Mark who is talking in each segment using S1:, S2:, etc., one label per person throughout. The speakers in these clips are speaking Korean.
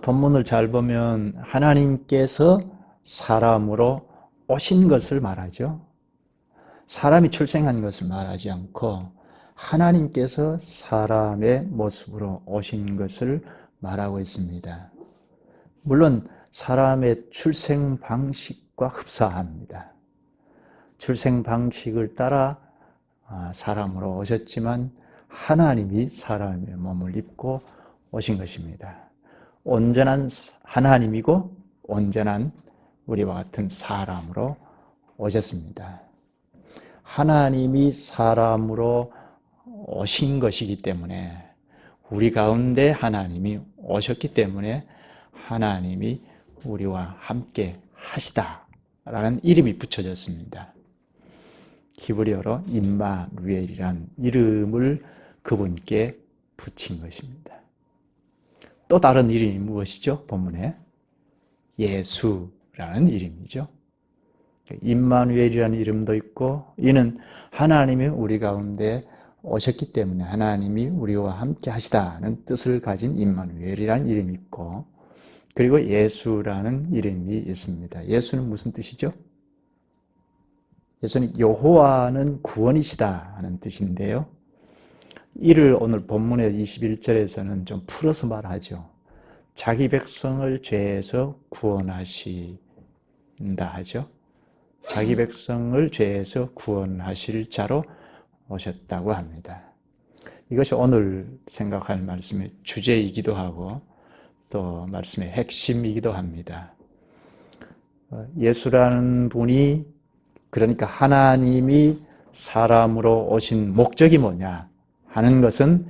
S1: 본문을 잘 보면 하나님께서 사람으로 오신 것을 말하죠. 사람이 출생한 것을 말하지 않고 하나님께서 사람의 모습으로 오신 것을 말하고 있습니다. 물론 사람의 출생 방식과 흡사합니다. 출생 방식을 따라 사람으로 오셨지만 하나님이 사람의 몸을 입고 오신 것입니다. 온전한 하나님이고 온전한 우리와 같은 사람으로 오셨습니다. 하나님이 사람으로 오신 것이기 때문에 우리 가운데 하나님이 오셨기 때문에 하나님이 우리와 함께 하시다라는 이름이 붙여졌습니다. 히브리어로 임마누엘이란 이름을 그분께 붙인 것입니다. 또 다른 이름이 무엇이죠? 본문에 예수라는 이름이죠. 임마누엘이라는 이름도 있고, 이는 하나님이 우리 가운데 오셨기 때문에 하나님이 우리와 함께 하시다는 뜻을 가진 임마누엘이라는 이름이 있고, 그리고 예수라는 이름이 있습니다. 예수는 무슨 뜻이죠? 예수는 여호와는 구원이시다 하는 뜻인데요. 이를 오늘 본문의 21절에서는 좀 풀어서 말하죠. 자기 백성을 죄에서 구원하신다 하죠. 자기 백성을 죄에서 구원하실 자로 오셨다고 합니다. 이것이 오늘 생각할 말씀의 주제이기도 하고 또 말씀의 핵심이기도 합니다. 예수라는 분이, 그러니까 하나님이 사람으로 오신 목적이 뭐냐 하는 것은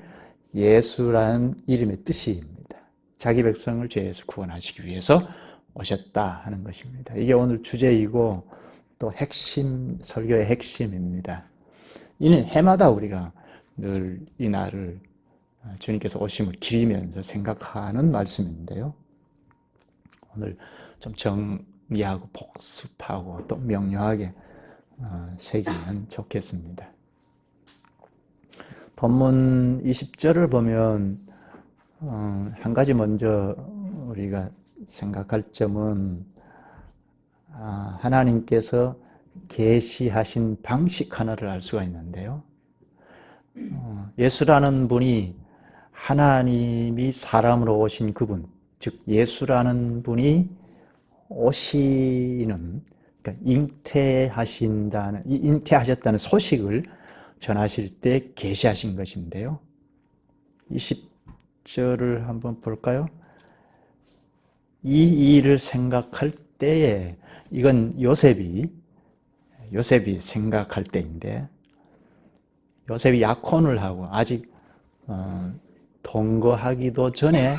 S1: 예수라는 이름의 뜻입니다. 자기 백성을 죄에서 구원하시기 위해서 오셨다 하는 것입니다. 이게 오늘 주제이고 또 핵심, 설교의 핵심입니다. 이는 해마다 우리가 늘 이 날을 주님께서 오심을 기리면서 생각하는 말씀인데요. 오늘 좀 정리하고 복습하고 또 명료하게 새기면 좋겠습니다. 본문 20절을 보면 한 가지 먼저 우리가 생각할 점은 하나님께서 계시하신 방식 하나를 알 수가 있는데요. 예수라는 분이 하나님이 사람으로 오신 그분, 즉 예수라는 분이 오시는, 그러니까 잉태하셨다는 소식을 전하실 때 계시하신 것인데요. 20절을 한번 볼까요? 이 일을 생각할 때에, 이건 요셉이 생각할 때인데, 요셉이 약혼을 하고 아직 동거하기도 전에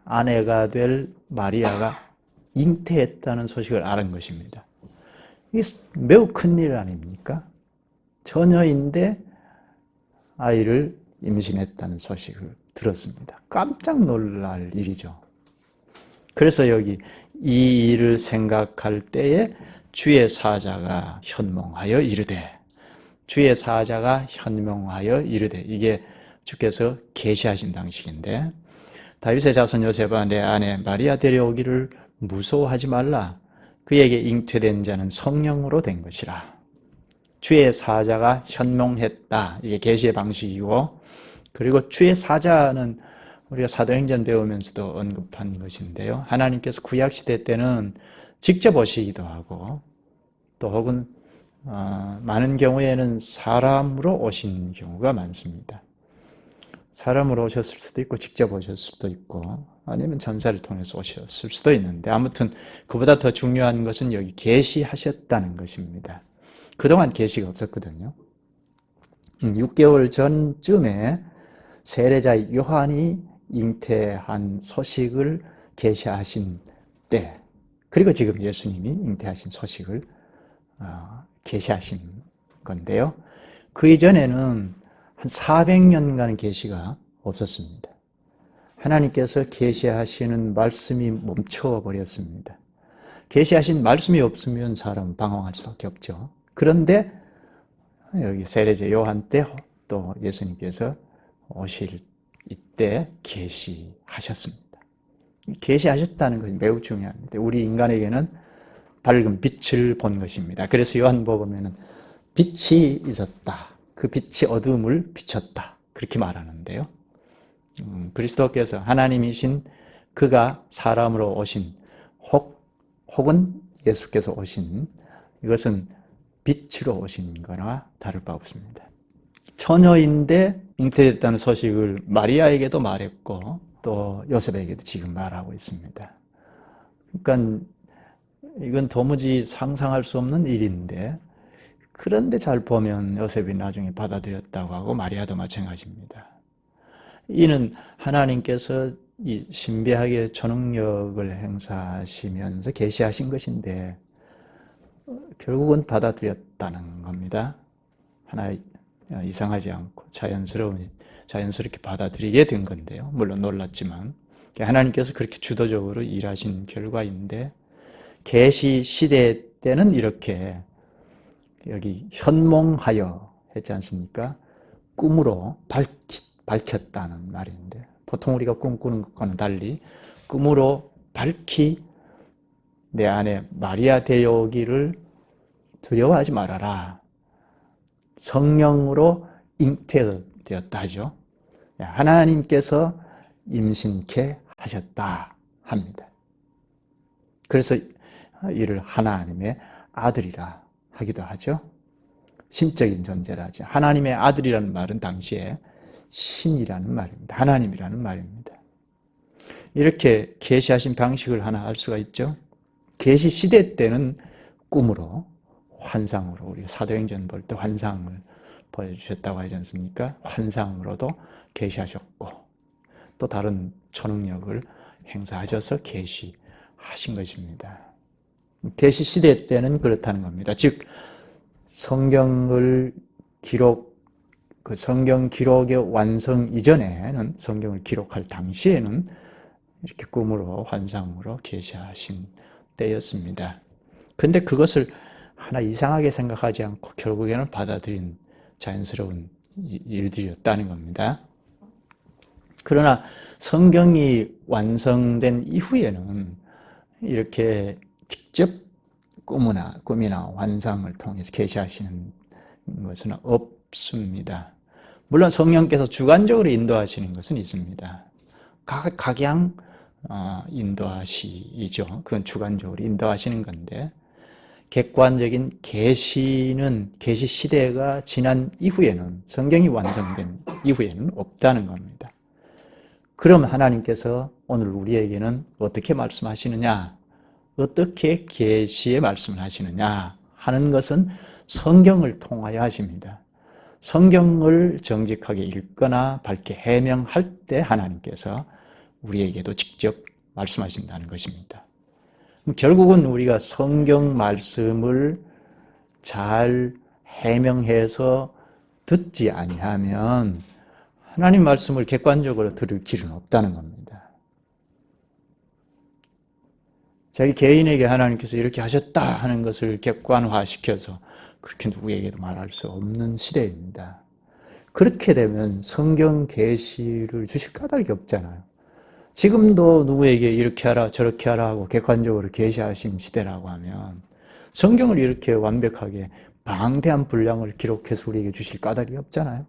S1: 아내가 될 마리아가 잉태했다는 소식을 알은 것입니다. 이게 매우 큰일 아닙니까? 처녀인데 아이를 임신했다는 소식을 들었습니다. 깜짝 놀랄 일이죠. 그래서 여기 이 일을 생각할 때에 주의 사자가 현몽하여 이르되, 주의 사자가 현몽하여 이르되, 이게 주께서 계시하신 방식인데, 다윗의 자손 요셉아 내 아내 마리아 데려오기를 무서워하지 말라. 그에게 잉태된 자는 성령으로 된 것이라. 주의 사자가 현몽했다. 이게 계시의 방식이고, 그리고 주의 사자는 우리가 사도행전 배우면서도 언급한 것인데요. 하나님께서 구약시대 때는 직접 오시기도 하고 또 혹은 많은 경우에는 사람으로 오신 경우가 많습니다. 사람으로 오셨을 수도 있고 직접 오셨을 수도 있고 아니면 전사를 통해서 오셨을 수도 있는데, 아무튼 그보다 더 중요한 것은 여기 계시하셨다는 것입니다. 그동안 계시가 없었거든요. 6개월 전쯤에 세례자 요한이 잉태한 소식을 계시하신 때, 그리고 지금 예수님이 잉태하신 소식을 계시하신 건데요. 그 이전에는 한 400년간 계시가 없었습니다. 하나님께서 계시하시는 말씀이 멈춰버렸습니다. 계시하신 말씀이 없으면 사람은 방황할 수밖에 없죠. 그런데 여기 세례자 요한 때 또 예수님께서 오실 이때 계시하셨습니다. 계시하셨다는 것이 매우 중요합니다. 우리 인간에게는 밝은 빛을 본 것입니다. 그래서 요한복음에는 빛이 있었다. 그 빛이 어둠을 비췄다. 그렇게 말하는데요. 그리스도께서 하나님이신 그가 사람으로 오신 혹은 예수께서 오신 이것은 빛으로 오신 거나 다를 바 없습니다. 처녀인데 잉태됐다는 소식을 마리아에게도 말했고 또 요셉에게도 지금 말하고 있습니다. 그러니까 이건 도무지 상상할 수 없는 일인데 그런데 잘 보면 요셉이 나중에 받아들였다고 하고 마리아도 마찬가지입니다. 이는 하나님께서 이 신비하게 초능력을 행사하시면서 계시하신 것인데 결국은 받아들였다는 겁니다. 하나 이상하지 않고 자연스럽게 받아들이게 된 건데요. 물론 놀랐지만 하나님께서 그렇게 주도적으로 일하신 결과인데 계시 시대 때는 이렇게 여기 현몽하여 했지 않습니까? 꿈으로 밝혔다는 말인데 보통 우리가 꿈꾸는 것과는 달리 꿈으로 밝히 내 안에 마리아 되어오기를 두려워하지 말아라. 성령으로 잉태되었다 하죠. 하나님께서 임신케 하셨다 합니다. 그래서 이를 하나님의 아들이라 하기도 하죠. 신적인 존재라 하죠. 하나님의 아들이라는 말은 당시에 신이라는 말입니다. 하나님이라는 말입니다. 이렇게 계시하신 방식을 하나 알 수가 있죠. 계시 시대 때는 꿈으로 환상으로 우리가 사도행전 볼 때 환상을 보여주셨다고 하지 않습니까? 환상으로도 계시하셨고 또 다른 초능력을 행사하셔서 계시하신 것입니다. 계시 시대 때는 그렇다는 겁니다. 즉 성경을 성경 기록의 완성 이전에는 성경을 기록할 당시에는 이렇게 꿈으로 환상으로 계시하신 때였습니다. 그런데 그것을 하나 이상하게 생각하지 않고 결국에는 받아들인 자연스러운 일들이었다는 겁니다. 그러나 성경이 완성된 이후에는 이렇게 직접 꿈이나 환상을 통해서 계시하시는 것은 없습니다. 물론 성령께서 주관적으로 인도하시는 것은 있습니다. 각양 인도하시죠. 그건 주관적으로 인도하시는 건데 객관적인 계시 시대가 지난 이후에는 성경이 완성된 이후에는 없다는 겁니다. 그럼 하나님께서 오늘 우리에게는 어떻게 말씀하시느냐? 어떻게 계시의 말씀을 하시느냐 하는 것은 성경을 통하여 하십니다. 성경을 정직하게 읽거나 밝게 해명할 때 하나님께서 우리에게도 직접 말씀하신다는 것입니다. 결국은 우리가 성경 말씀을 잘 해명해서 듣지 아니하면 하나님 말씀을 객관적으로 들을 길은 없다는 겁니다. 자기 개인에게 하나님께서 이렇게 하셨다 하는 것을 객관화시켜서 그렇게 누구에게도 말할 수 없는 시대입니다. 그렇게 되면 성경 계시를 주실 까닭이 없잖아요. 지금도 누구에게 이렇게 하라 저렇게 하라 하고 객관적으로 계시하신 시대라고 하면 성경을 이렇게 완벽하게 방대한 분량을 기록해서 우리에게 주실 까닭이 없잖아요.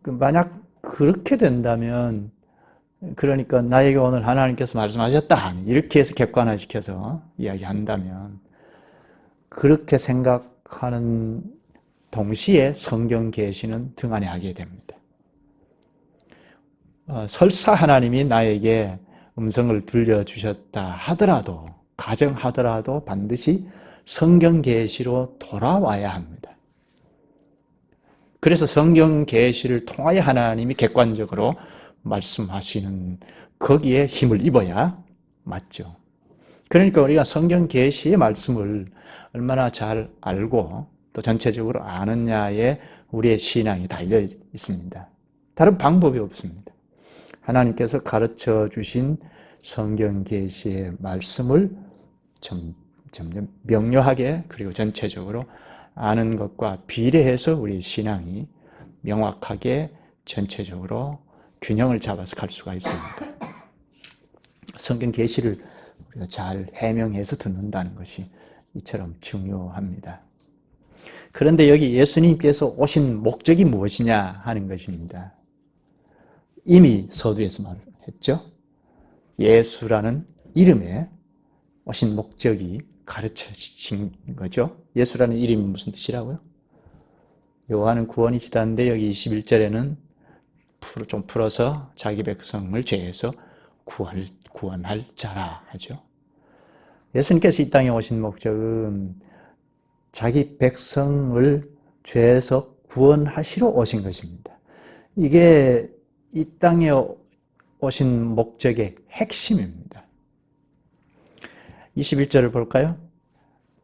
S1: 만약 그렇게 된다면 그러니까 나에게 오늘 하나님께서 말씀하셨다 이렇게 해서 객관화시켜서 이야기한다면 그렇게 생각하는 동시에 성경 계시는 등한히 하게 됩니다. 설사 하나님이 나에게 음성을 들려주셨다 하더라도 가정하더라도 반드시 성경 계시로 돌아와야 합니다. 그래서 성경 계시를 통하여 하나님이 객관적으로 말씀하시는 거기에 힘을 입어야 맞죠. 그러니까 우리가 성경 계시의 말씀을 얼마나 잘 알고 또 전체적으로 아느냐에 우리의 신앙이 달려 있습니다. 다른 방법이 없습니다. 하나님께서 가르쳐 주신 성경 계시의 말씀을 점점 명료하게 그리고 전체적으로 아는 것과 비례해서 우리 신앙이 명확하게 전체적으로 균형을 잡아서 갈 수가 있습니다. 성경 계시를 우리가 잘 해명해서 듣는다는 것이 이처럼 중요합니다. 그런데 여기 예수님께서 오신 목적이 무엇이냐 하는 것입니다. 이미 서두에서 말했죠. 예수라는 이름에 오신 목적이 가르쳐진 거죠. 예수라는 이름이 무슨 뜻이라고요? 요한은 구원이시다는데 여기 21절에는 좀 풀어서 자기 백성을 죄에서 구원할 자라 하죠. 예수님께서 이 땅에 오신 목적은 자기 백성을 죄에서 구원하시러 오신 것입니다. 이게 이 땅에 오신 목적의 핵심입니다. 21절을 볼까요?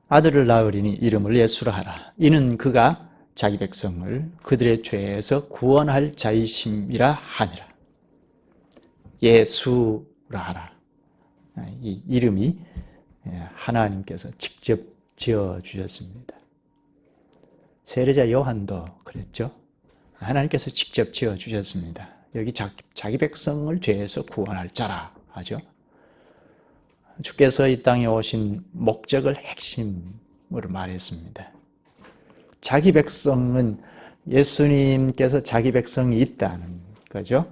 S1: 아들을 낳으리니 이름을 예수라 하라. 이는 그가 자기 백성을 그들의 죄에서 구원할 자이심이라 하니라. 예수라 하라. 이 이름이 하나님께서 직접 지어주셨습니다. 세례자 요한도 그랬죠. 하나님께서 직접 지어주셨습니다. 여기 자기 백성을 죄에서 구원할 자라 하죠. 주께서 이 땅에 오신 목적을 핵심으로 말했습니다. 자기 백성은 예수님께서 자기 백성이 있다는 거죠.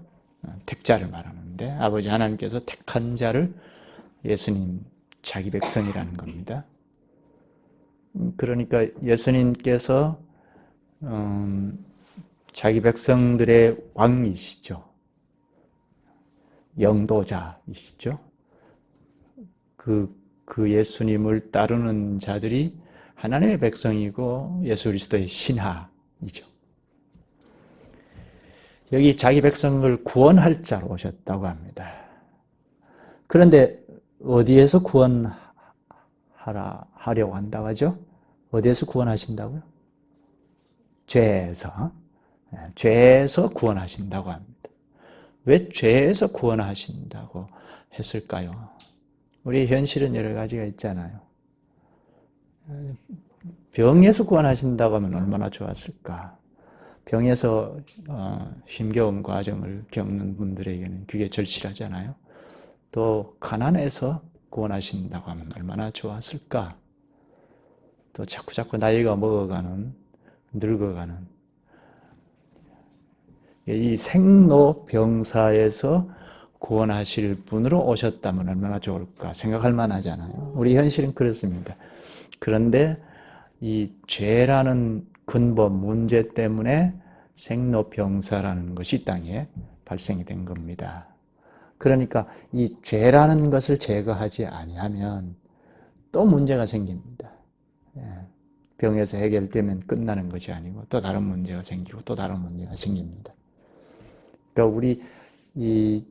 S1: 택자를 말하는데 아버지 하나님께서 택한 자를 예수님 자기 백성이라는 겁니다. 그러니까 예수님께서 자기 백성들의 왕이시죠. 영도자이시죠. 그 예수님을 따르는 자들이 하나님의 백성이고 예수 그리스도의 신하이죠. 여기 자기 백성을 구원할 자로 오셨다고 합니다. 그런데 어디에서 구원하려고 한다고 하죠? 어디에서 구원하신다고요? 죄에서. 죄에서 구원하신다고 합니다. 왜 죄에서 구원하신다고 했을까요? 우리의 현실은 여러 가지가 있잖아요. 병에서 구원하신다고 하면 얼마나 좋았을까? 병에서 힘겨운 과정을 겪는 분들에게는 그게 절실하잖아요. 또 가난해서 구원하신다고 하면 얼마나 좋았을까? 또 자꾸 나이가 먹어가는, 늙어가는 이 생로병사에서 구원하실 분으로 오셨다면 얼마나 좋을까 생각할 만하잖아요. 우리 현실은 그렇습니다. 그런데 이 죄라는 근본 문제 때문에 생로병사라는 것이 이 땅에 발생이 된 겁니다. 그러니까 이 죄라는 것을 제거하지 아니하면 또 문제가 생깁니다. 병에서 해결되면 끝나는 것이 아니고 또 다른 문제가 생기고 또 다른 문제가 생깁니다. 그러니까 우리 이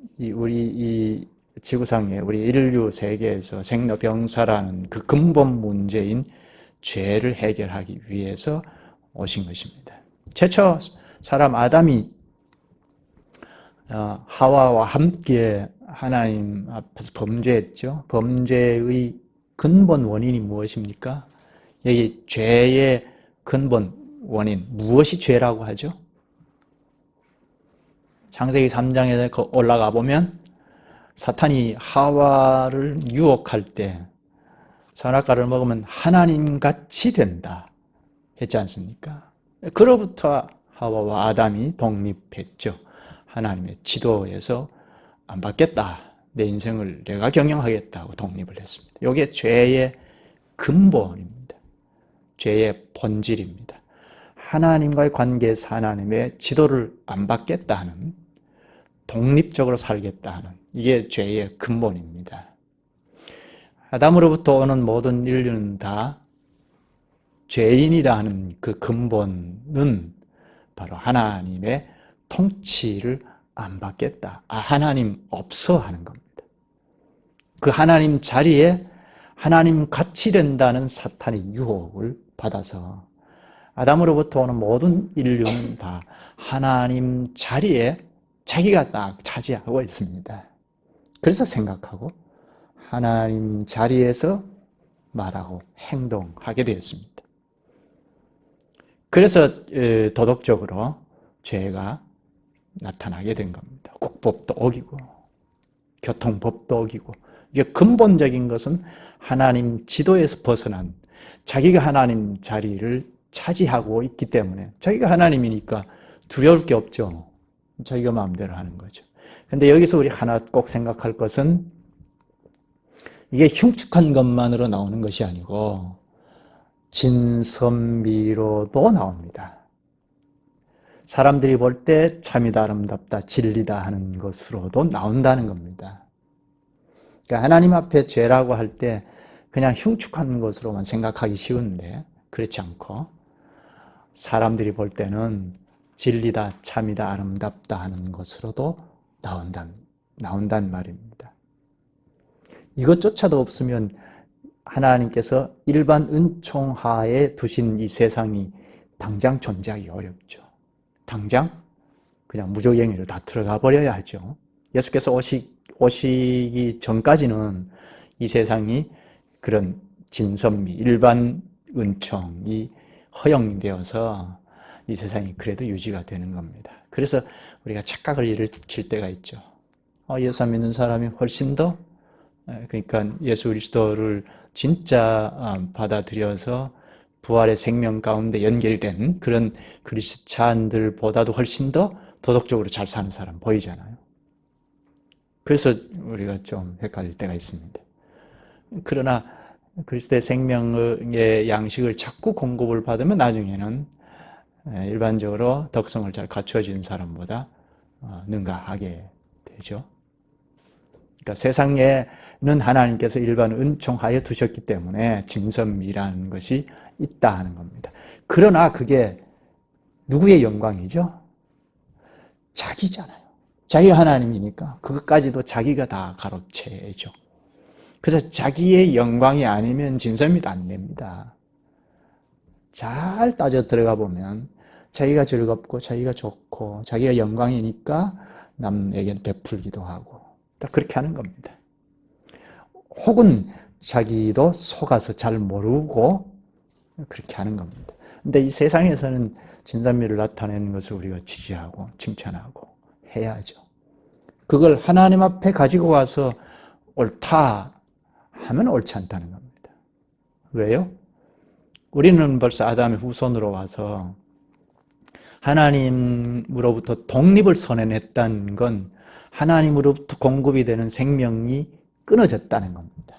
S1: 지구상에 우리 인류 세계에서 생로병사라는 그 근본 문제인 죄를 해결하기 위해서 오신 것입니다. 최초 사람 아담이 하와와 함께 하나님 앞에서 범죄했죠. 범죄의 근본 원인이 무엇입니까? 여기 죄의 근본 원인, 무엇이 죄라고 하죠? 창세기 3장에 올라가 보면 사탄이 하와를 유혹할 때 선악과를 먹으면 하나님같이 된다 했지 않습니까? 그로부터 하와와 아담이 독립했죠. 하나님의 지도에서 안 받겠다. 내 인생을 내가 경영하겠다고 독립을 했습니다. 이게 죄의 근본입니다. 죄의 본질입니다. 하나님과의 관계에서 하나님의 지도를 안 받겠다는, 독립적으로 살겠다는, 이게 죄의 근본입니다. 아담으로부터 오는 모든 인류는 다 죄인이라는 그 근본은 바로 하나님의 통치를 안 받겠다. 하나님 없어 하는 겁니다. 그 하나님 자리에 하나님 같이 된다는 사탄의 유혹을 받아서 아담으로부터 오는 모든 인류는 다 하나님 자리에 자기가 딱 차지하고 있습니다. 그래서 생각하고 하나님 자리에서 말하고 행동하게 되었습니다. 그래서 도덕적으로 죄가 나타나게 된 겁니다. 율법도 어기고 교통법도 어기고, 이게 근본적인 것은 하나님 지도에서 벗어난, 자기가 하나님 자리를 차지하고 있기 때문에, 자기가 하나님이니까 두려울 게 없죠. 자기가 마음대로 하는 거죠. 근데 여기서 우리 하나 꼭 생각할 것은, 이게 흉측한 것만으로 나오는 것이 아니고 진선미로도 나옵니다. 사람들이 볼 때 참이다, 아름답다, 진리다 하는 것으로도 나온다는 겁니다. 그러니까 하나님 앞에 죄라고 할 때 그냥 흉측한 것으로만 생각하기 쉬운데, 그렇지 않고 사람들이 볼 때는 진리다, 참이다, 아름답다 하는 것으로도 나온단 말입니다. 이것조차도 없으면 하나님께서 일반 은총하에 두신 이 세상이 당장 존재하기 어렵죠. 당장 그냥 무조갱이로 다 들어가 버려야 하죠. 예수께서 오시기 전까지는 이 세상이 그런 진선미, 일반 은총이 허용되어서 이 세상이 그래도 유지가 되는 겁니다. 그래서 우리가 착각을 일으킬 때가 있죠. 예수 안 믿는 사람이 훨씬 더, 그러니까 예수 그리스도를 진짜 받아들여서 부활의 생명 가운데 연결된 그런 그리스찬들보다도 훨씬 더 도덕적으로 잘 사는 사람 보이잖아요. 그래서 우리가 좀 헷갈릴 때가 있습니다. 그러나 그리스도의 생명의 양식을 자꾸 공급을 받으면 나중에는 일반적으로 덕성을 잘 갖추어진 사람보다 능가하게 되죠. 그러니까 세상에는 하나님께서 일반 은총하여 두셨기 때문에 진선미라는 것이 있다 하는 겁니다. 그러나 그게 누구의 영광이죠? 자기잖아요. 자기가 하나님이니까 그것까지도 자기가 다 가로채죠. 그래서 자기의 영광이 아니면 진선미도 안 됩니다. 잘 따져 들어가 보면 자기가 즐겁고 자기가 좋고 자기가 영광이니까 남에게 베풀기도 하고 딱 그렇게 하는 겁니다. 혹은 자기도 속아서 잘 모르고 그렇게 하는 겁니다. 근데 이 세상에서는 진선미를 나타내는 것을 우리가 지지하고 칭찬하고 해야죠. 그걸 하나님 앞에 가지고 와서 옳다 하면 옳지 않다는 겁니다. 왜요? 우리는 벌써 아담의 후손으로 와서 하나님으로부터 독립을 선언했다는 건 하나님으로부터 공급이 되는 생명이 끊어졌다는 겁니다.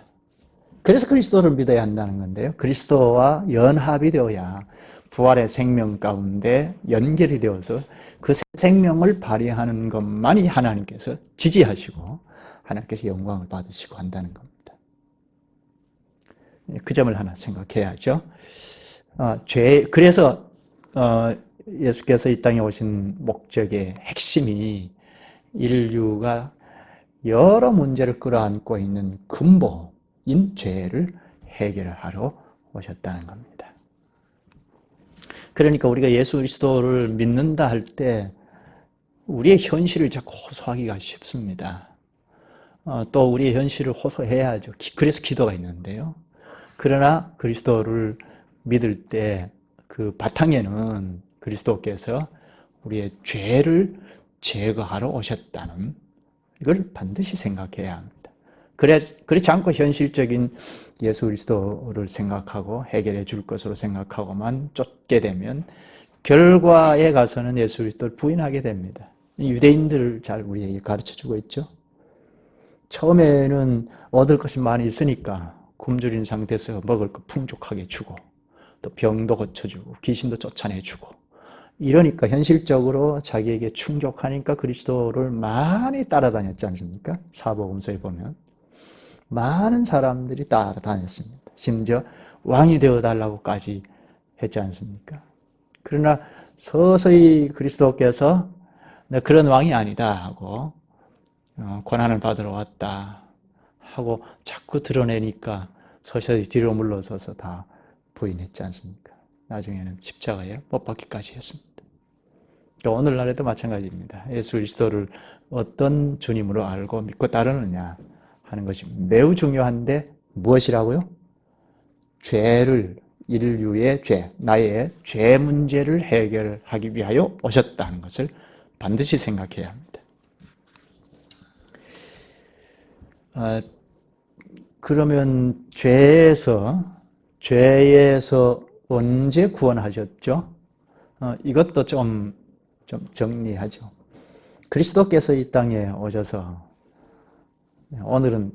S1: 그래서 그리스도를 믿어야 한다는 건데요. 그리스도와 연합이 되어야 부활의 생명 가운데 연결이 되어서 그 생명을 발휘하는 것만이 하나님께서 지지하시고 하나님께서 영광을 받으시고 한다는 겁니다. 그 점을 하나 생각해야죠. 그래서 예수께서 이 땅에 오신 목적의 핵심이 인류가 여러 문제를 끌어안고 있는 근본인 죄를 해결하러 오셨다는 겁니다. 그러니까 우리가 예수 그리스도를 믿는다 할 때 우리의 현실을 자꾸 호소하기가 쉽습니다. 또 우리의 현실을 호소해야죠. 그래서 기도가 있는데요. 그러나 그리스도를 믿을 때 그 바탕에는 그리스도께서 우리의 죄를 제거하러 오셨다는 이걸 반드시 생각해야 합니다. 그렇지 않고 현실적인 예수 그리스도를 생각하고 해결해 줄 것으로 생각하고만 쫓게 되면 결과에 가서는 예수 그리스도를 부인하게 됩니다. 유대인들을 잘 우리에게 가르쳐주고 있죠. 처음에는 얻을 것이 많이 있으니까 굶주린 상태에서 먹을 거 풍족하게 주고 또 병도 고쳐주고 귀신도 쫓아내주고 이러니까 현실적으로 자기에게 충족하니까 그리스도를 많이 따라다녔지 않습니까? 사복음서에 보면 많은 사람들이 따라다녔습니다. 심지어 왕이 되어달라고까지 했지 않습니까? 그러나 서서히 그리스도께서 그런 왕이 아니다 하고 고난을 받으러 왔다 하고 자꾸 드러내니까 서서히 뒤로 물러서서 다 부인했지 않습니까? 나중에는 십자가에 못 박기까지 했습니다. 그러니까 오늘날에도 마찬가지입니다. 예수 그리스도를 어떤 주님으로 알고 믿고 따르느냐 하는 것이 매우 중요한데 무엇이라고요? 인류의 죄, 나의 죄 문제를 해결하기 위하여 오셨다는 것을 반드시 생각해야 합니다. 아, 그러면 죄에서 언제 구원하셨죠? 이것도 좀 정리하죠. 그리스도께서 이 땅에 오셔서 오늘은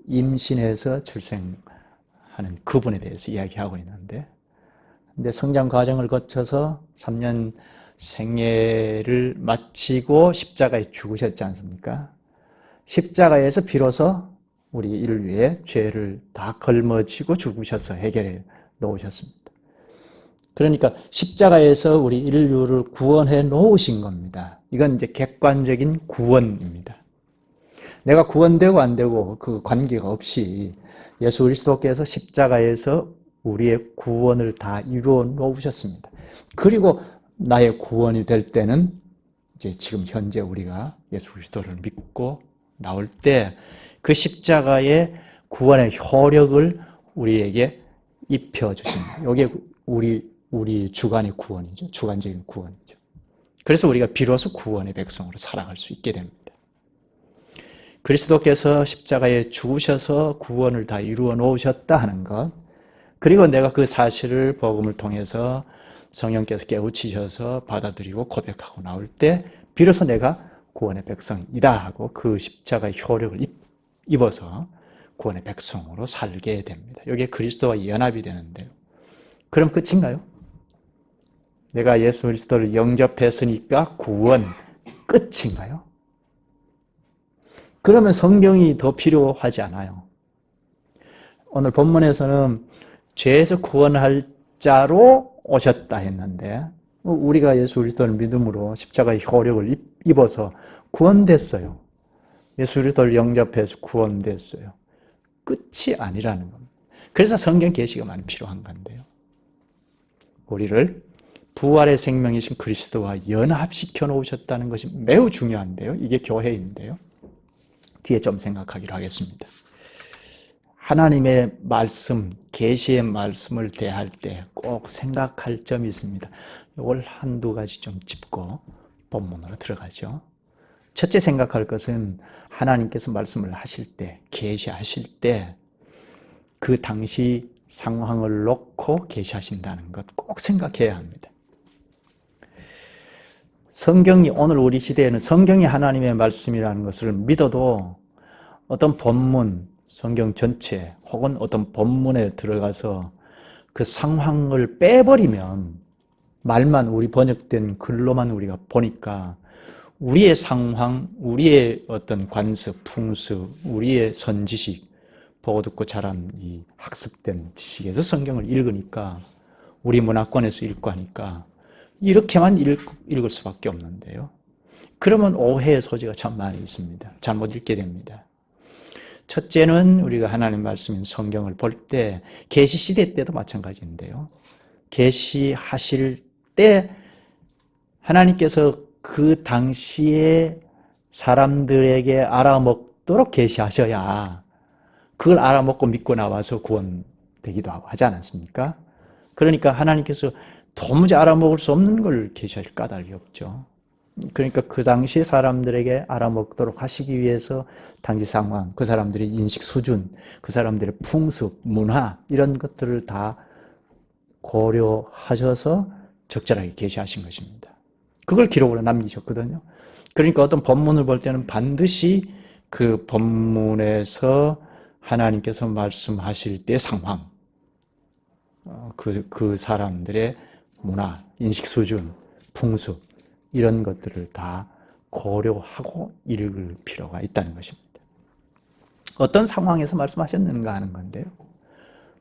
S1: 임신해서 출생하는 그분에 대해서 이야기하고 있는데, 근데 성장 과정을 거쳐서 3년 생애를 마치고 십자가에 죽으셨지 않습니까? 십자가에서 비로소 우리 이를 위해 죄를 다 걸머지고 죽으셔서 해결해 놓으셨습니다. 그러니까 십자가에서 우리 인류를 구원해 놓으신 겁니다. 이건 이제 객관적인 구원입니다. 내가 구원되고 안 되고 그 관계가 없이 예수 그리스도께서 십자가에서 우리의 구원을 다 이루어 놓으셨습니다. 그리고 나의 구원이 될 때는 이제 지금 현재 우리가 예수 그리스도를 믿고 나올 때 그 십자가의 구원의 효력을 우리에게 입혀주십니다. 이게 우리 주관의 구원이죠. 주관적인 구원이죠. 그래서 우리가 비로소 구원의 백성으로 살아갈 수 있게 됩니다. 그리스도께서 십자가에 죽으셔서 구원을 다 이루어 놓으셨다 하는 것, 그리고 내가 그 사실을 복음을 통해서 성령께서 깨우치셔서 받아들이고 고백하고 나올 때 비로소 내가 구원의 백성이다 하고 그 십자가의 효력을 입어서 구원의 백성으로 살게 됩니다. 이게 그리스도와 연합이 되는데요. 그럼 끝인가요? 내가 예수 그리스도를 영접했으니까 구원 끝인가요? 그러면 성경이 더 필요하지 않아요. 오늘 본문에서는 죄에서 구원할 자로 오셨다 했는데 우리가 예수 그리스도를 믿음으로 십자가의 효력을 입어서 구원됐어요. 예수 그리스도를 영접해서 구원됐어요. 끝이 아니라는 겁니다. 그래서 성경 계시가 많이 필요한 건데요. 우리를 부활의 생명이신 그리스도와 연합시켜 놓으셨다는 것이 매우 중요한데요. 이게 교회인데요. 뒤에 좀 생각하기로 하겠습니다. 하나님의 말씀, 계시의 말씀을 대할 때 꼭 생각할 점이 있습니다. 이걸 한두 가지 좀 짚고 본문으로 들어가죠. 첫째 생각할 것은 하나님께서 말씀을 하실 때, 계시하실 때 그 당시 상황을 놓고 계시하신다는 것 꼭 생각해야 합니다. 성경이 오늘 우리 시대에는 성경이 하나님의 말씀이라는 것을 믿어도 어떤 본문, 성경 전체 혹은 어떤 본문에 들어가서 그 상황을 빼버리면 말만 우리 번역된 글로만 우리가 보니까 우리의 상황, 우리의 어떤 관습, 풍습, 우리의 선지식, 보고 듣고 자란 이 학습된 지식에서 성경을 읽으니까 우리 문화권에서 읽고 하니까 이렇게만 읽을 수밖에 없는데요. 그러면 오해의 소지가 참 많이 있습니다. 잘못 읽게 됩니다. 첫째는 우리가 하나님 말씀인 성경을 볼 때 계시 시대 때도 마찬가지인데요. 계시하실 때 하나님께서 그 당시에 사람들에게 알아먹도록 계시하셔야 그걸 알아먹고 믿고 나와서 구원되기도 하고 하지 않았습니까? 그러니까 하나님께서 도무지 알아먹을 수 없는 걸 계시하실 까닭이 없죠. 그러니까 그 당시 사람들에게 알아먹도록 하시기 위해서 당시 상황, 그 사람들의 인식 수준, 그 사람들의 풍습, 문화 이런 것들을 다 고려하셔서 적절하게 계시하신 것입니다. 그걸 기록으로 남기셨거든요. 그러니까 어떤 본문을 볼 때는 반드시 그 본문에서 하나님께서 말씀하실 때 상황, 그 사람들의 문화, 인식 수준, 풍습 이런 것들을 다 고려하고 읽을 필요가 있다는 것입니다. 어떤 상황에서 말씀하셨는가 하는 건데요.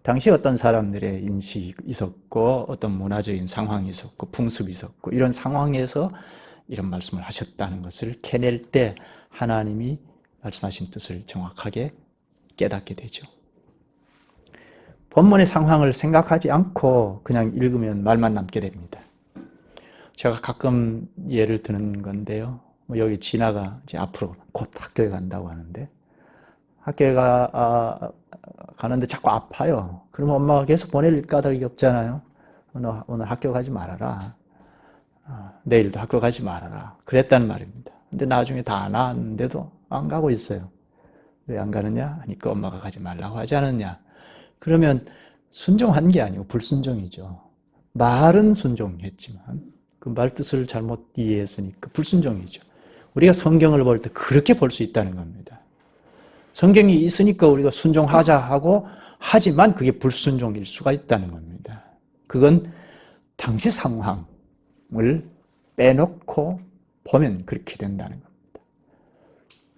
S1: 당시 어떤 사람들의 인식이 있었고 어떤 문화적인 상황이 있었고 풍습이 있었고 이런 상황에서 이런 말씀을 하셨다는 것을 캐낼 때 하나님이 말씀하신 뜻을 정확하게 깨닫게 되죠. 본문의 상황을 생각하지 않고 그냥 읽으면 말만 남게 됩니다. 제가 가끔 예를 드는 건데요. 여기 진아가 이제 앞으로 곧 학교에 간다고 하는데 학교에 가는데 자꾸 아파요. 그러면 엄마가 계속 보낼 까닭이 없잖아요. 오늘 학교 가지 말아라. 내일도 학교 가지 말아라. 그랬단 말입니다. 근데 나중에 다 나았는데도 안 가고 있어요. 왜 안 가느냐 하니까 엄마가 가지 말라고 하지 않았냐. 그러면 순종한 게 아니고 불순종이죠. 말은 순종했지만 그 말 뜻을 잘못 이해했으니까 불순종이죠. 우리가 성경을 볼 때 그렇게 볼 수 있다는 겁니다. 성경이 있으니까 우리가 순종하자 하고 하지만 그게 불순종일 수가 있다는 겁니다. 그건 당시 상황을 빼놓고 보면 그렇게 된다는 겁니다.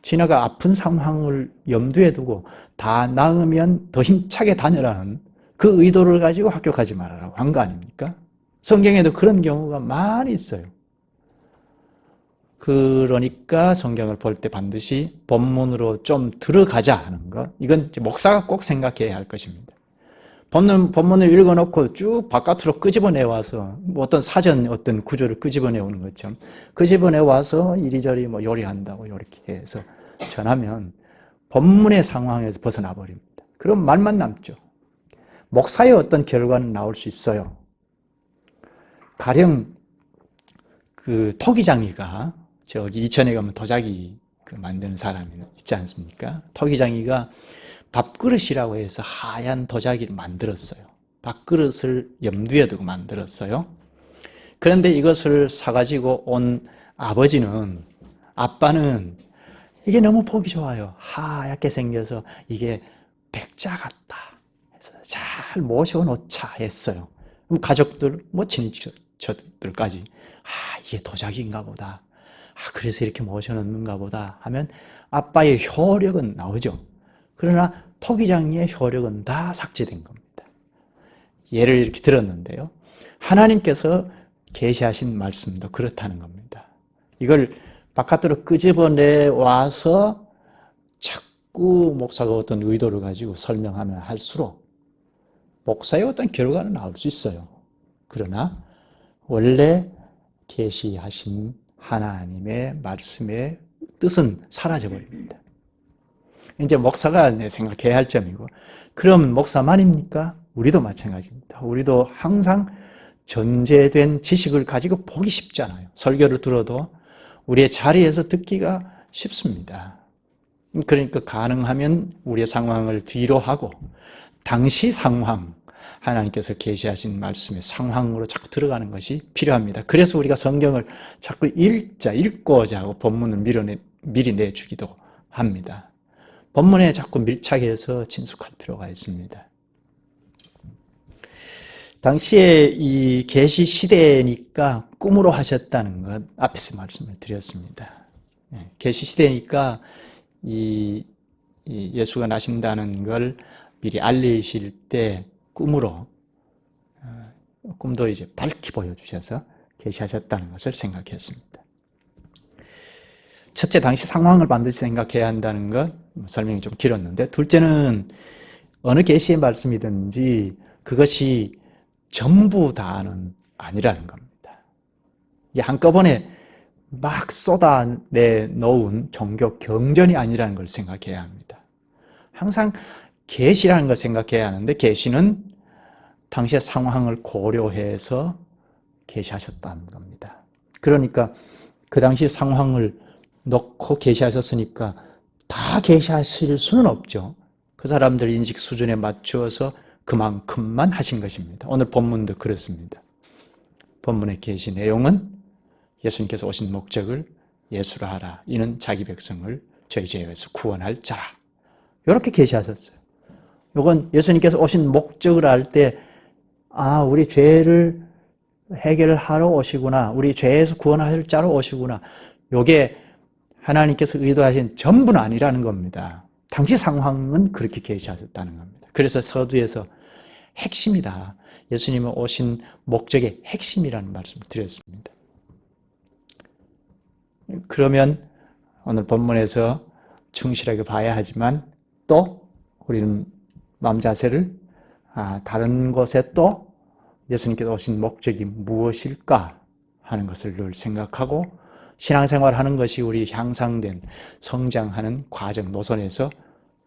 S1: 진아가 아픈 상황을 염두에 두고 다 나으면 더 힘차게 다녀라는 그 의도를 가지고 학교 가지 말아라고 한 거 아닙니까? 성경에도 그런 경우가 많이 있어요. 그러니까 성경을 볼 때 반드시 본문으로 좀 들어가자 하는 것. 이건 목사가 꼭 생각해야 할 것입니다. 본문을 읽어놓고 쭉 바깥으로 끄집어내와서 어떤 사전 어떤 구조를 끄집어내오는 것처럼 끄집어내와서 이리저리 뭐 요리한다고 이렇게 해서 전하면 본문의 상황에서 벗어나 버립니다. 그럼 말만 남죠. 목사의 어떤 결과는 나올 수 있어요. 가령 그 토기장이가 저기 이천에 가면 도자기 만드는 사람이 있지 않습니까? 토기장이가 밥그릇이라고 해서 하얀 도자기를 만들었어요. 밥그릇을 염두에 두고 만들었어요. 그런데 이것을 사가지고 온 아빠는 이게 너무 보기 좋아요. 하얗게 생겨서 이게 백자 같다 해서 잘 모셔놓자 했어요. 그럼 가족들, 뭐 친인척들까지 이게 도자기인가 보다. 그래서 이렇게 모셔놓는가 보다 하면 아빠의 효력은 나오죠. 그러나 토기장의 효력은 다 삭제된 겁니다. 예를 이렇게 들었는데요. 하나님께서 계시하신 말씀도 그렇다는 겁니다. 이걸 바깥으로 끄집어내 와서 자꾸 목사가 어떤 의도를 가지고 설명하면 할수록 목사의 어떤 결과는 나올 수 있어요. 그러나 원래 계시하신 하나님의 말씀의 뜻은 사라져버립니다. 이제 목사가 생각해야 할 점이고, 그럼 목사만입니까? 우리도 마찬가지입니다. 우리도 항상 전제된 지식을 가지고 보기 쉽잖아요. 설교를 들어도 우리의 자리에서 듣기가 쉽습니다. 그러니까 가능하면 우리의 상황을 뒤로 하고 당시 상황, 하나님께서 계시하신 말씀의 상황으로 자꾸 들어가는 것이 필요합니다. 그래서 우리가 성경을 자꾸 읽고자 하고 본문을 미리 내주기도 합니다. 본문에 자꾸 밀착해서 친숙할 필요가 있습니다. 당시에 이 계시 시대니까 꿈으로 하셨다는 것 앞에서 말씀을 드렸습니다. 계시 시대니까 이 예수가 나신다는 걸 미리 알리실 때 꿈으로 꿈도 이제 밝히 보여주셔서 계시하셨다는 것을 생각했습니다. 첫째, 당시 상황을 반드시 생각해야 한다는 것 설명이 좀 길었는데, 둘째는 어느 계시의 말씀이든지 그것이 전부 다는 아니라는 겁니다. 이게 한꺼번에 막 쏟아내 놓은 종교 경전이 아니라는 걸 생각해야 합니다. 항상 계시라는 걸 생각해야 하는데, 계시는 당시의 상황을 고려해서 계시하셨다는 겁니다. 그러니까 그 당시 상황을 놓고 계시하셨으니까 다 계시하실 수는 없죠. 그 사람들 인식 수준에 맞추어서 그만큼만 하신 것입니다. 오늘 본문도 그렇습니다. 본문의 계시 내용은 예수님께서 오신 목적을 예수라 하라. 이는 자기 백성을 저희 죄에서 구원할 자라. 이렇게 계시하셨어요. 이건 예수님께서 오신 목적을 알 때, 우리 죄를 해결하러 오시구나. 우리 죄에서 구원하실 자로 오시구나. 이게 하나님께서 의도하신 전부는 아니라는 겁니다. 당시 상황은 그렇게 계시하셨다는 겁니다. 그래서 서두에서 핵심이다. 예수님이 오신 목적의 핵심이라는 말씀을 드렸습니다. 그러면 오늘 본문에서 충실하게 봐야 하지만 또 우리는 마음 자세를 다른 곳에 또 예수님께서 오신 목적이 무엇일까 하는 것을 늘 생각하고 신앙생활 하는 것이 우리 향상된 성장하는 과정 노선에서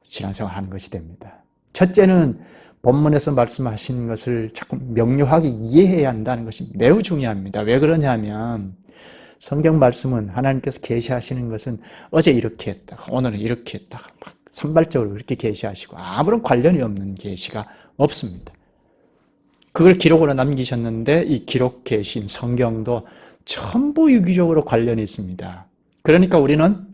S1: 신앙생활 하는 것이 됩니다. 첫째는 본문에서 말씀하신 것을 자꾸 명료하게 이해해야 한다는 것이 매우 중요합니다. 왜 그러냐면 성경 말씀은 하나님께서 계시하시는 것은 어제 이렇게 했다가 오늘은 이렇게 했다가 막 산발적으로 그렇게 계시하시고 아무런 관련이 없는 계시가 없습니다. 그걸 기록으로 남기셨는데 이 기록 계신 성경도 전부 유기적으로 관련이 있습니다. 그러니까 우리는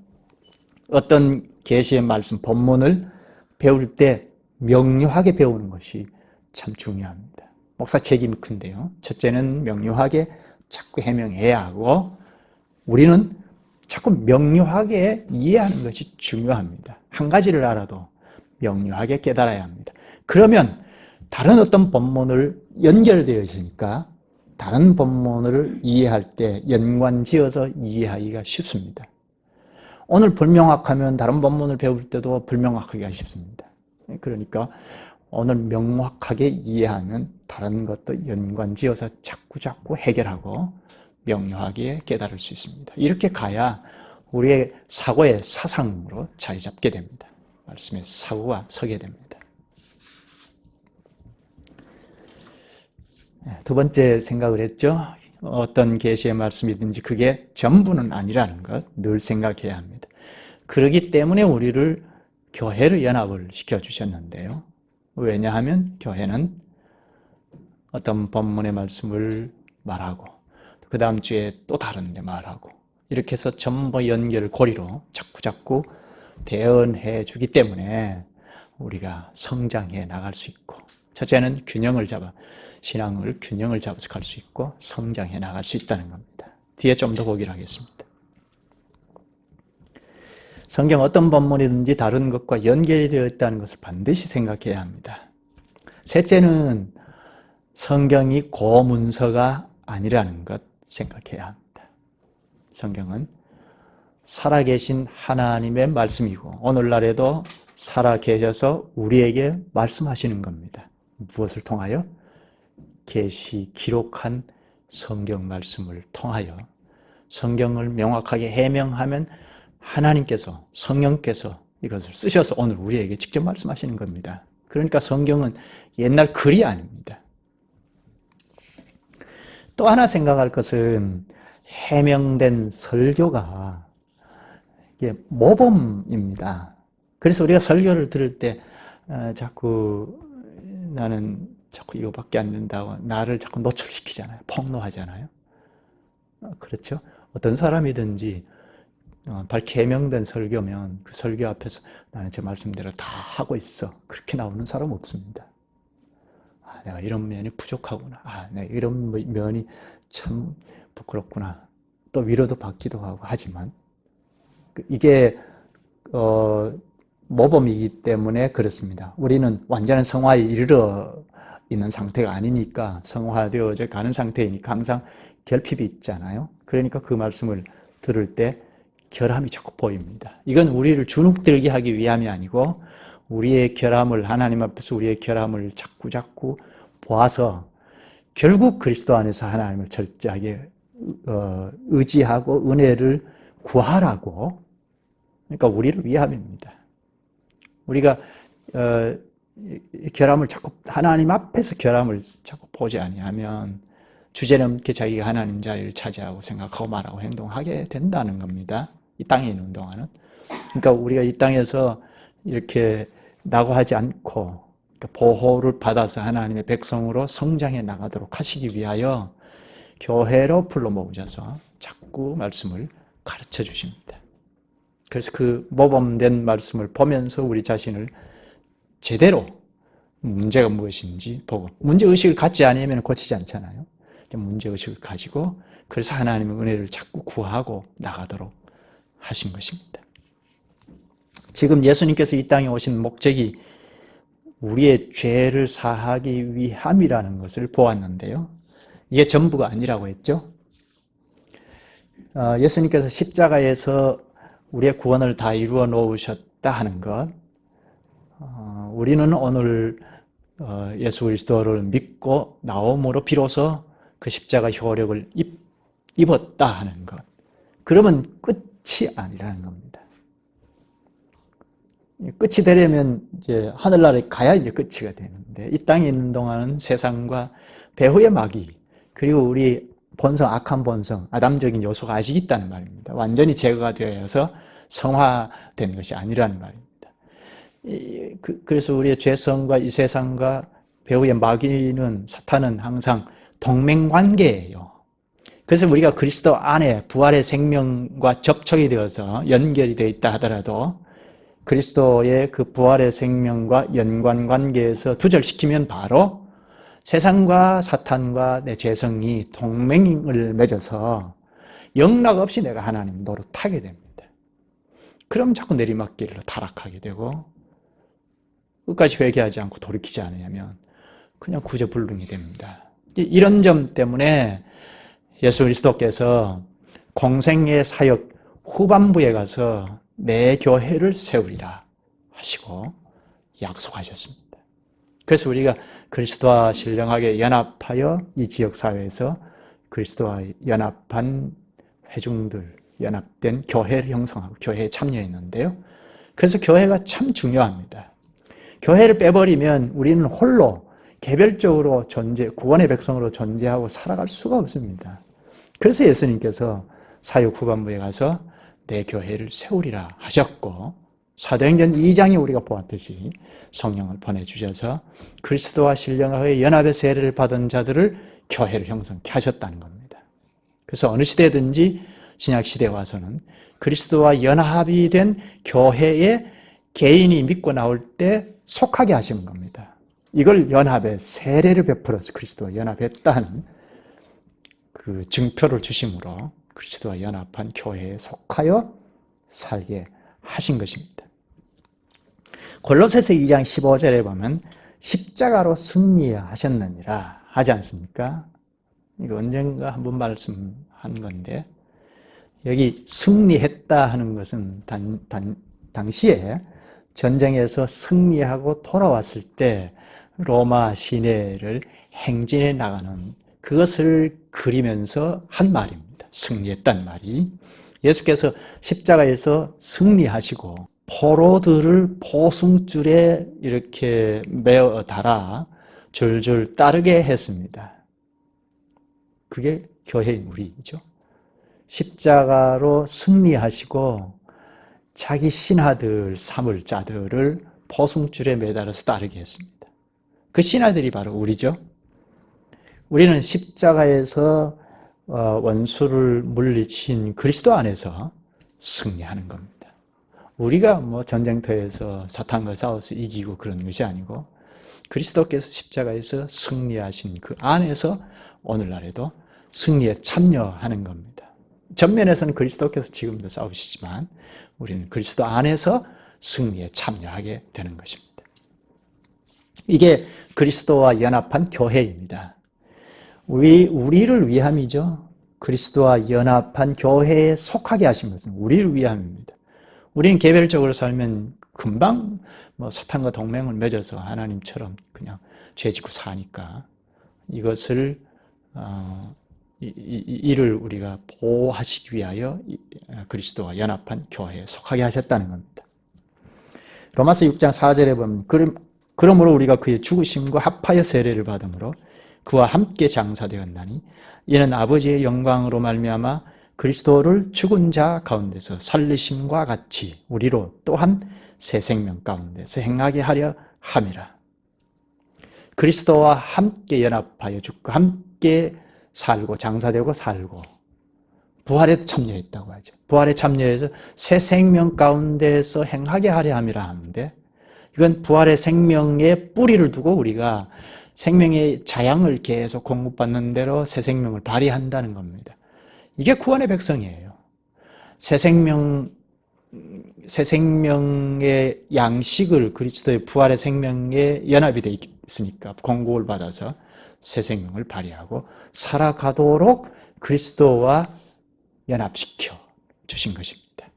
S1: 어떤 계시의 말씀, 본문을 배울 때 명료하게 배우는 것이 참 중요합니다. 목사 책임이 큰데요. 첫째는 명료하게 자꾸 해명해야 하고 우리는 자꾸 명료하게 이해하는 것이 중요합니다. 한 가지를 알아도 명료하게 깨달아야 합니다. 그러면 다른 어떤 본문을 연결되어 있으니까 다른 본문을 이해할 때 연관지어서 이해하기가 쉽습니다. 오늘 불명확하면 다른 본문을 배울 때도 불명확하기가 쉽습니다. 그러니까 오늘 명확하게 이해하면 다른 것도 연관지어서 자꾸 해결하고 명료하게 깨달을 수 있습니다. 이렇게 가야 우리의 사고의 사상으로 자리 잡게 됩니다. 말씀의 사고가 서게 됩니다. 두 번째 생각을 했죠. 어떤 계시의 말씀이든지 그게 전부는 아니라는 것 늘 생각해야 합니다. 그렇기 때문에 우리를 교회로 연합을 시켜주셨는데요. 왜냐하면 교회는 어떤 본문의 말씀을 말하고 그 다음 주에 또 다른데 말하고 이렇게 해서 전부 연결고리로 자꾸 대언해 주기 때문에 우리가 성장해 나갈 수 있고 첫째는 신앙을 균형을 잡아서 갈 수 있고 성장해 나갈 수 있다는 겁니다. 뒤에 좀 더 보기로 하겠습니다. 성경 어떤 본문이든지 다른 것과 연결이 되어 있다는 것을 반드시 생각해야 합니다. 셋째는 성경이 고문서가 아니라는 것 생각해야 합니다. 성경은 살아계신 하나님의 말씀이고 오늘날에도 살아계셔서 우리에게 말씀하시는 겁니다. 무엇을 통하여? 계시 기록한 성경 말씀을 통하여 성경을 명확하게 해명하면 하나님께서 성령께서 이것을 쓰셔서 오늘 우리에게 직접 말씀하시는 겁니다. 그러니까 성경은 옛날 글이 아닙니다. 또 하나 생각할 것은 해명된 설교가 이게 모범입니다. 그래서 우리가 설교를 들을 때 나는 자꾸 이거밖에 안 된다고 나를 자꾸 노출시키잖아요. 폭로하잖아요. 그렇죠? 어떤 사람이든지 밝게 해명된 설교면 그 설교 앞에서 나는 제 말씀대로 다 하고 있어. 그렇게 나오는 사람 없습니다. 내가 이런 면이 부족하구나. 내가 이런 면이 참 부끄럽구나. 또 위로도 받기도 하고 하지만 이게 모범이기 때문에 그렇습니다. 우리는 완전한 성화에 이르러 있는 상태가 아니니까 성화되어져 가는 상태이니까 항상 결핍이 있잖아요. 그러니까 그 말씀을 들을 때 결함이 자꾸 보입니다. 이건 우리를 주눅들게 하기 위함이 아니고 우리의 결함을 하나님 앞에서 우리의 결함을 자꾸 보아서 결국 그리스도 안에서 하나님을 철저하게 의지하고 은혜를 구하라고 그러니까 우리를 위함입니다. 우리가 결함을 자꾸 하나님 앞에서 결함을 자꾸 보지 아니하면 주제넘게 자기가 하나님 자리를 차지하고 생각하고 말하고 행동하게 된다는 겁니다. 이 땅에 있는 동안은. 그러니까 우리가 이 땅에서 이렇게 낙오하지 않고 보호를 받아서 하나님의 백성으로 성장해 나가도록 하시기 위하여 교회로 불러 모으셔서 자꾸 말씀을 가르쳐 주십니다. 그래서 그 모범된 말씀을 보면서 우리 자신을 제대로 문제가 무엇인지 보고 문제의식을 갖지 않으면 고치지 않잖아요. 문제의식을 가지고 그래서 하나님의 은혜를 자꾸 구하고 나가도록 하신 것입니다. 지금 예수님께서 이 땅에 오신 목적이 우리의 죄를 사하기 위함이라는 것을 보았는데요. 이게 전부가 아니라고 했죠. 예수님께서 십자가에서 우리의 구원을 다 이루어 놓으셨다 하는 것, 우리는 오늘 예수 그리스도를 믿고 나옴으로 비로소 그 십자가 효력을 입었다 하는 것, 그러면 끝이 아니라는 겁니다. 끝이 되려면 이제 하늘나라에 가야 이제 끝이가 되는데 이 땅에 있는 동안은 세상과 배후의 마귀 그리고 우리 본성, 악한 본성, 아담적인 요소가 아직 있다는 말입니다. 완전히 제거가 되어서 성화된 것이 아니라는 말입니다. 그래서 우리의 죄성과 이 세상과 배후의 마귀는, 사탄은 항상 동맹관계예요. 그래서 우리가 그리스도 안에 부활의 생명과 접촉이 되어서 연결이 되어 있다 하더라도 그리스도의 그 부활의 생명과 연관관계에서 두절시키면 바로 세상과 사탄과 내 죄성이 동맹을 맺어서 영락 없이 내가 하나님 노릇하게 됩니다. 그럼 자꾸 내리막길로 타락하게 되고 끝까지 회개하지 않고 돌이키지 않으면 그냥 구제불능이 됩니다. 이런 점 때문에 예수 그리스도께서 공생의 사역 후반부에 가서 내 교회를 세우리라 하시고 약속하셨습니다. 그래서 우리가 그리스도와 신령하게 연합하여 이 지역사회에서 그리스도와 연합한 회중들, 연합된 교회를 형성하고 교회에 참여했는데요. 그래서 교회가 참 중요합니다. 교회를 빼버리면 우리는 홀로 개별적으로 구원의 백성으로 존재하고 살아갈 수가 없습니다. 그래서 예수님께서 사역 후반부에 가서 내 교회를 세우리라 하셨고, 사도행전 2장에 우리가 보았듯이 성령을 보내주셔서 그리스도와 신령하게 연합의 세례를 받은 자들을 교회를 형성케 하셨다는 겁니다. 그래서 어느 시대든지 신약시대에 와서는 그리스도와 연합이 된 교회에 개인이 믿고 나올 때 속하게 하시는 겁니다. 이걸 연합의 세례를 베풀어서 그리스도와 연합했다는 그 증표를 주심으로 그리스도와 연합한 교회에 속하여 살게 하신 것입니다. 골로새서 2장 15절에 보면 십자가로 승리하셨느니라 하지 않습니까? 이거 언젠가 한번 말씀한 건데, 여기 승리했다 하는 것은 당시에 전쟁에서 승리하고 돌아왔을 때 로마 시내를 행진해 나가는 그것을 그리면서 한 말입니다. 승리했다는 말이. 예수께서 십자가에서 승리하시고 포로들을 포승줄에 이렇게 메어 달아 줄줄 따르게 했습니다. 그게 교회인 우리죠. 십자가로 승리하시고 자기 신하들 삼을 자들을 포승줄에 매달아서 따르게 했습니다. 그 신하들이 바로 우리죠. 우리는 십자가에서 원수를 물리친 그리스도 안에서 승리하는 겁니다. 우리가 전쟁터에서 사탄과 싸워서 이기고 그런 것이 아니고 그리스도께서 십자가에서 승리하신 그 안에서 오늘날에도 승리에 참여하는 겁니다. 전면에서는 그리스도께서 지금도 싸우시지만 우리는 그리스도 안에서 승리에 참여하게 되는 것입니다. 이게 그리스도와 연합한 교회입니다. 우리를 위함이죠. 그리스도와 연합한 교회에 속하게 하신 것은 우리를 위함입니다. 우리는 개별적으로 살면 금방 사탄과 동맹을 맺어서 하나님처럼 그냥 죄짓고 사니까 이것을 이를 우리가 보호하시기 위하여 그리스도와 연합한 교회에 속하게 하셨다는 겁니다. 로마서 6장 4절에 보면 그러므로 우리가 그의 죽으심과 합하여 세례를 받음으로 그와 함께 장사되었나니 이는 아버지의 영광으로 말미암아 그리스도를 죽은 자 가운데서 살리심과 같이 우리로 또한 새 생명 가운데서 행하게 하려 함이라. 그리스도와 함께 연합하여 죽고 함께 살고 장사되고 살고 부활에도 참여했다고 하죠. 부활에 참여해서 새 생명 가운데서 행하게 하려 함이라 하는데, 이건 부활의 생명에 뿌리를 두고 우리가 생명의 자양을 계속 공급받는 대로 새 생명을 발휘한다는 겁니다. 이게 구원의 백성이에요. 새 생명의 양식을 그리스도의 부활의 생명에 연합이 되어 있으니까 공급을 받아서 새 생명을 발휘하고 살아가도록 그리스도와 연합시켜 주신 것입니다.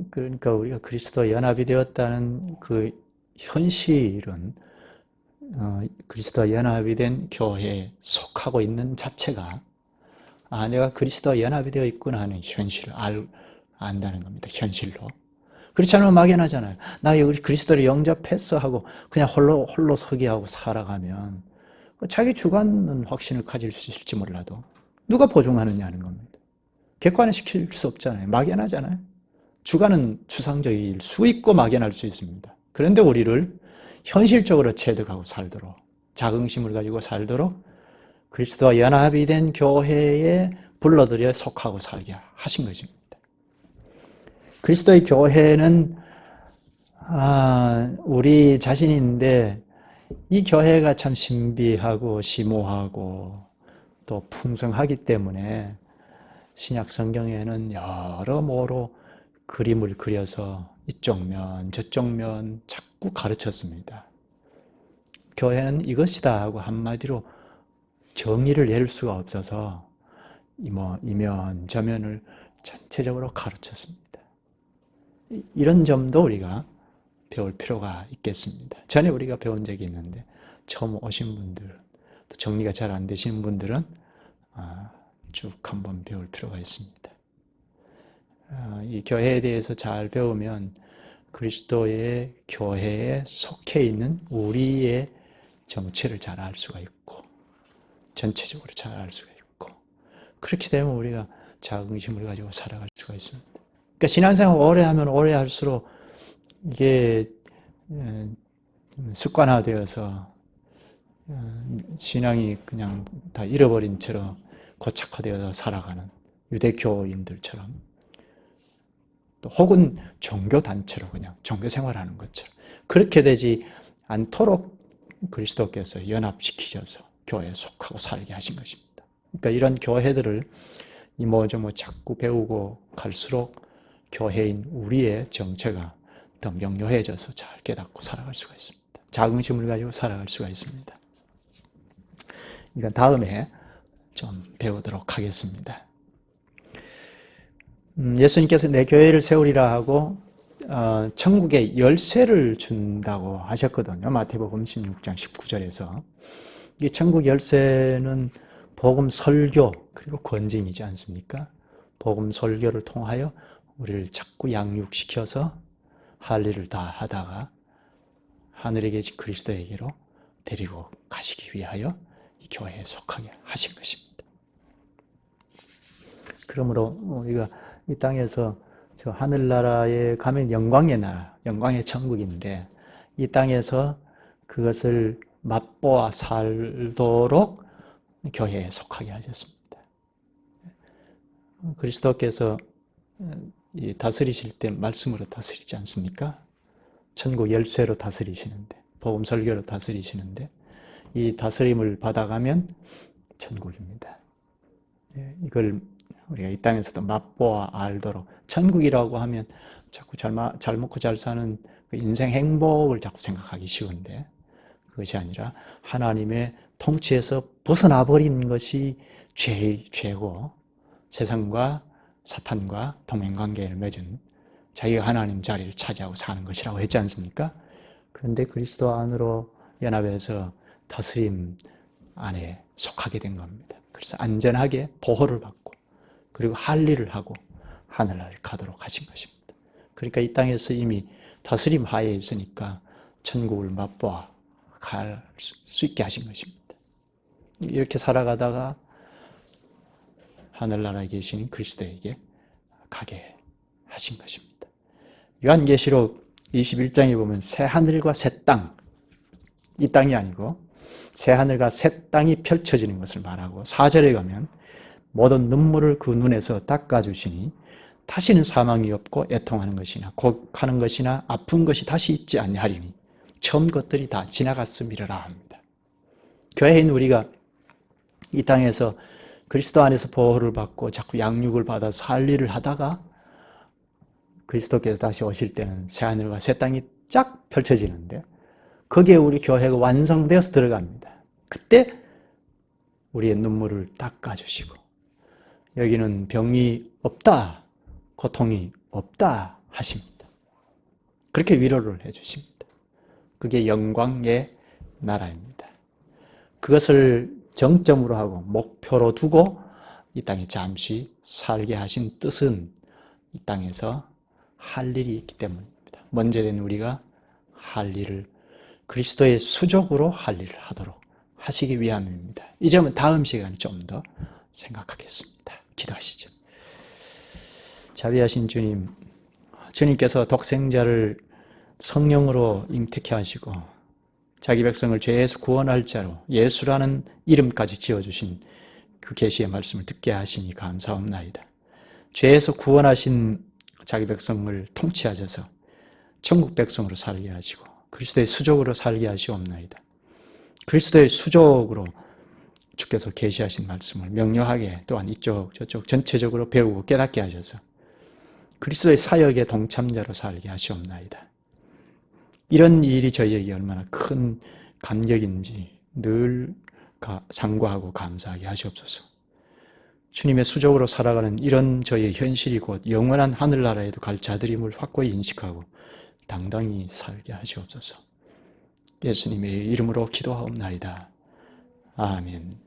S1: 그러니까 우리가 그리스도와 연합이 되었다는 그 현실은 그리스도와 연합이 된 교회에 속하고 있는 자체가 내가 그리스도와 연합이 되어 있구나 하는 현실을 안다는 겁니다. 현실로. 그렇지 않으면 막연하잖아요. 나 여기 그리스도를 영접했어 하고 그냥 홀로 서기하고 살아가면 자기 주관은 확신을 가질 수 있을지 몰라도 누가 보증하느냐 하는 겁니다. 객관화시킬 수 없잖아요. 막연하잖아요. 주관은 추상적일 수 있고 막연할 수 있습니다. 그런데 우리를 현실적으로 체득하고 살도록, 자긍심을 가지고 살도록 그리스도와 연합이 된 교회에 불러들여 속하고 살게 하신 것입니다. 그리스도의 교회는 우리 자신인데 이 교회가 참 신비하고 심오하고 또 풍성하기 때문에 신약 성경에는 여러모로 그림을 그려서 이쪽 면 저쪽 면 자꾸 가르쳤습니다. 교회는 이것이다 하고 한마디로 정의를 내릴 수가 없어서 이면 저면을 전체적으로 가르쳤습니다. 이런 점도 우리가 배울 필요가 있겠습니다. 전에 우리가 배운 적이 있는데 처음 오신 분들, 정리가 잘 안 되시는 분들은 쭉 한번 배울 필요가 있습니다. 이 교회에 대해서 잘 배우면 그리스도의 교회에 속해 있는 우리의 정체를 잘 알 수가 있고 전체적으로 잘 알 수가 있고 그렇게 되면 우리가 자긍심을 가지고 살아갈 수가 있습니다. 그러니까 신앙생활 오래 하면 오래 할수록 이게 습관화되어서 신앙이 그냥 다 잃어버린 채로 고착화되어서 살아가는 유대교인들처럼 또 혹은 종교단체로 그냥 종교생활하는 것처럼 그렇게 되지 않도록 그리스도께서 연합시키셔서 교회에 속하고 살게 하신 것입니다. 그러니까 이런 교회들을 이모저모 자꾸 배우고 갈수록 교회인 우리의 정체가 더 명료해져서 잘 깨닫고 살아갈 수가 있습니다. 자긍심을 가지고 살아갈 수가 있습니다. 이건 다음에 좀 배우도록 하겠습니다. 예수님께서 내 교회를 세우리라 하고 천국의 열쇠를 준다고 하셨거든요. 마태복음 16장 19절에서. 이 천국 열쇠는 복음 설교 그리고 권징이지 않습니까? 복음 설교를 통하여 우리를 자꾸 양육시켜서 할 일을 다 하다가 하늘에 계신 그리스도에게로 데리고 가시기 위하여 이 교회에 속하게 하신 것입니다. 그러므로 우리가 이 땅에서 저 하늘나라에 가면 영광의 나라, 영광의 천국인데 이 땅에서 그것을 맛보아 살도록 교회에 속하게 하셨습니다. 그리스도께서 다스리실 때 말씀으로 다스리지 않습니까? 천국 열쇠로 다스리시는데, 복음 설교로 다스리시는데 이 다스림을 받아가면 천국입니다. 이걸 우리가 이 땅에서도 맛보아 알도록 천국이라고 하면 자꾸 잘 먹고 잘 사는 인생 행복을 자꾸 생각하기 쉬운데 그것이 아니라 하나님의 통치에서 벗어나 버린 것이 죄고 세상과 사탄과 동행관계를 맺은 자기가 하나님 자리를 차지하고 사는 것이라고 했지 않습니까? 그런데 그리스도 안으로 연합해서 다스림 안에 속하게 된 겁니다. 그래서 안전하게 보호를 받고 그리고 할 일을 하고 하늘나라를 가도록 하신 것입니다. 그러니까 이 땅에서 이미 다스림 하에 있으니까 천국을 맛보아 갈 수 있게 하신 것입니다. 이렇게 살아가다가 하늘나라에 계시는 그리스도에게 가게 하신 것입니다. 요한계시록 21장에 보면 새 하늘과 새 땅, 이 땅이 아니고 새 하늘과 새 땅이 펼쳐지는 것을 말하고 4절에 가면 모든 눈물을 그 눈에서 닦아주시니 다시는 사망이 없고 애통하는 것이나 곡하는 것이나 아픈 것이 다시 있지 아니하리니 처음 것들이 다 지나갔음이라 합니다. 교회인 우리가 이 땅에서 그리스도 안에서 보호를 받고 자꾸 양육을 받아서 할 일을 하다가 그리스도께서 다시 오실 때는 새 하늘과 새 땅이 쫙 펼쳐지는데 거기에 우리 교회가 완성되어서 들어갑니다. 그때 우리의 눈물을 닦아주시고 여기는 병이 없다, 고통이 없다 하십니다. 그렇게 위로를 해주십니다. 그게 영광의 나라입니다. 그것을 정점으로 하고 목표로 두고 이 땅에 잠시 살게 하신 뜻은 이 땅에서 할 일이 있기 때문입니다. 먼저 된 우리가 할 일을 그리스도의 수족으로 할 일을 하도록 하시기 위함입니다. 이 점은 다음 시간에 좀 더 생각하겠습니다. 기도하시죠. 자비하신 주님, 주님께서 독생자를 성령으로 잉태케 하시고 자기 백성을 죄에서 구원할 자로 예수라는 이름까지 지어주신 그 계시의 말씀을 듣게 하시니 감사합나이다. 죄에서 구원하신 자기 백성을 통치하셔서 천국 백성으로 살게 하시고 그리스도의 수족으로 살게 하시옵나이다. 그리스도의 수족으로 주께서 계시하신 말씀을 명료하게 또한 이쪽 저쪽 전체적으로 배우고 깨닫게 하셔서 그리스도의 사역의 동참자로 살게 하시옵나이다. 이런 일이 저희에게 얼마나 큰 감격인지 늘 상고하고 감사하게 하시옵소서. 주님의 수족으로 살아가는 이런 저희의 현실이 곧 영원한 하늘나라에도 갈 자들임을 확고히 인식하고 당당히 살게 하시옵소서. 예수님의 이름으로 기도하옵나이다. 아멘.